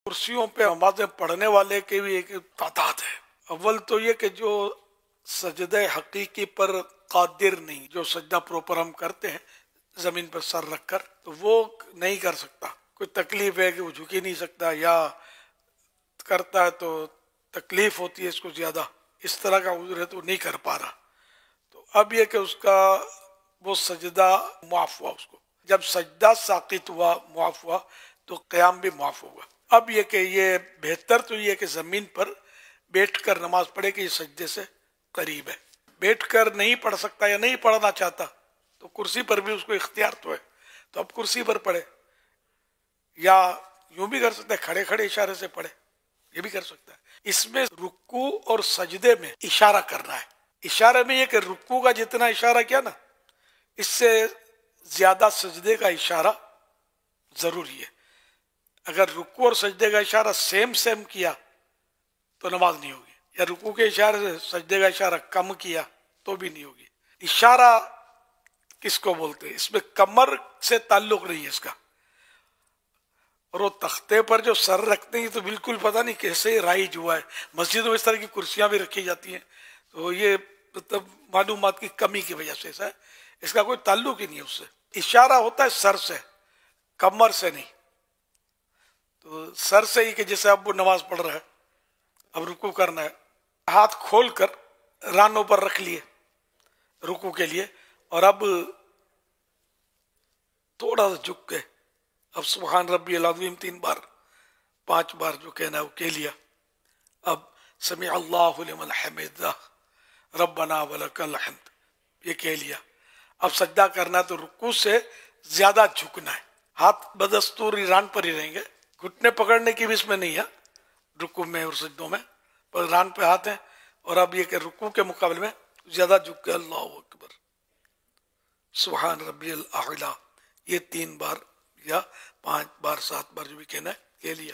کرسیوں پہ نمازیں پڑھنے والے کی بھی ایک تعداد ہے۔ اول تو یہ کہ جو سجدہ حقیقی پر قادر نہیں، جو سجدہ پروپر ہم کرتے ہیں زمین پر سر رکھ کر، تو وہ نہیں کر سکتا۔ کوئی تکلیف ہے کہ وہ جھک ہی نہیں سکتا، یا کرتا ہے تو تکلیف ہوتی ہے اس کو زیادہ، اس طرح کا عذر ہے تو وہ نہیں کر پا رہا۔ تو اب یہ کہ اس کا وہ سجدہ معاف ہوا، اس کو جب سجدہ ساقط ہوا، معاف ہوا، تو قیام بھی معاف ہوگا۔ اب یہ کہ یہ بہتر تو یہ کہ زمین پر بیٹھ کر نماز پڑھے کہ یہ سجدے سے قریب ہے۔ بیٹھ کر نہیں پڑھ سکتا یا نہیں پڑھنا چاہتا تو کرسی پر بھی اس کو اختیار تو ہے، تو اب کرسی پر پڑھے، یا یوں بھی کر سکتا ہے کھڑے کھڑے اشارے سے پڑھے، یہ بھی کر سکتا ہے۔ اس میں رکوع اور سجدے میں اشارہ کرنا ہے۔ اشارے میں یہ کہ رکوع کا جتنا اشارہ کیا نا، اس سے زیادہ سجدے کا اشارہ ضروری ہے۔ اگر رکوع اور سجدے کا اشارہ سیم کیا تو نماز نہیں ہوگی، یا رکوع کے اشارے سے سجدے کا اشارہ کم کیا تو بھی نہیں ہوگی۔ اشارہ کس کو بولتے ہیں؟ اس میں کمر سے تعلق نہیں ہے اس کا، اور وہ تختے پر جو سر رکھتے ہیں تو بالکل پتہ نہیں کیسے رائج ہوا ہے۔ مسجدوں میں اس طرح کی کرسیاں بھی رکھی جاتی ہیں، تو یہ مطلب معلومات کی کمی کی وجہ سے ایسا ہے، اس کا کوئی تعلق ہی نہیں ہے اس سے۔ اشارہ ہوتا ہے سر سے، کمر سے نہیں۔ تو سر سے ہی کہ جیسے اب وہ نماز پڑھ رہا ہے، اب رکوع کرنا ہے، ہاتھ کھول کر رانوں پر رکھ لیے رکوع کے لیے، اور اب تھوڑا سا جھک کے اب سبحان ربی العظیم 3 بار 5 بار جو کہنا ہے وہ کہہ لیا۔ اب سمع اللہ لمن حمدہ ربنا ولک الحمد یہ کہہ لیا۔ اب سجدہ کرنا تو رکوع سے زیادہ جھکنا ہے، ہاتھ بدستور ران پر ہی رہیں گے، گھٹنے پکڑنے کی بھی اس میں نہیں ہے رکوع میں اور سجدوں میں، پر ران پہ ہاتھ ہیں۔ اور اب یہ کہ رکوع کے مقابلے میں زیادہ جھک کے اللہ اکبر سبحان ربی الاعلیٰ یہ 3 بار یا 5 بار 7 بار جو بھی کہنا ہے کہہ لیا۔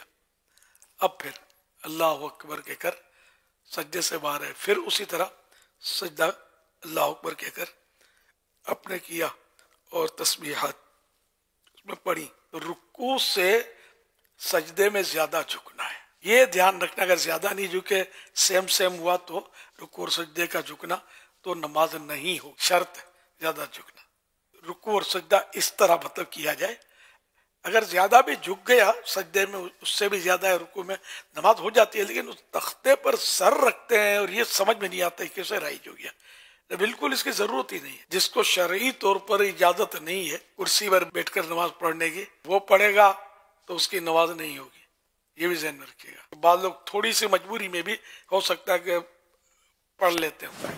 اب پھر اللہ اکبر کہہ کر سجدے سے باہر ہے، پھر اسی طرح سجدہ اللہ اکبر کہہ کر اپنے کیا اور تسبیحات اس میں پڑھی۔ تو رکوع سے سجدے میں زیادہ جھکنا ہے، یہ دھیان رکھنا۔ اگر زیادہ نہیں جھکے، سیم ہوا، تو رکوع اور سجدے کا جھکنا تو نماز نہیں ہو، شرط ہے زیادہ جھکنا۔ رکوع اور سجدہ اس طرح مطلب کیا جائے، اگر زیادہ بھی جھک گیا سجدے میں، اس سے بھی زیادہ ہے رکوع میں، نماز ہو جاتی ہے، لیکن اس تختے پر سر رکھتے ہیں اور یہ سمجھ میں نہیں آتا ہے کیسے رائج ہو گیا۔ بالکل اس کی ضرورت ہی نہیں ہے۔ جس کو شرعی طور پر اجازت نہیں ہے کرسی پر بیٹھ کر نماز پڑھنے کی، وہ پڑھے گا تو اس کی نماز نہیں ہوگی، یہ بھی ذہن میں رکھیے گا۔ بعض لوگ تھوڑی سی مجبوری میں بھی ہو سکتا ہے کہ پڑھ لیتے ہیں۔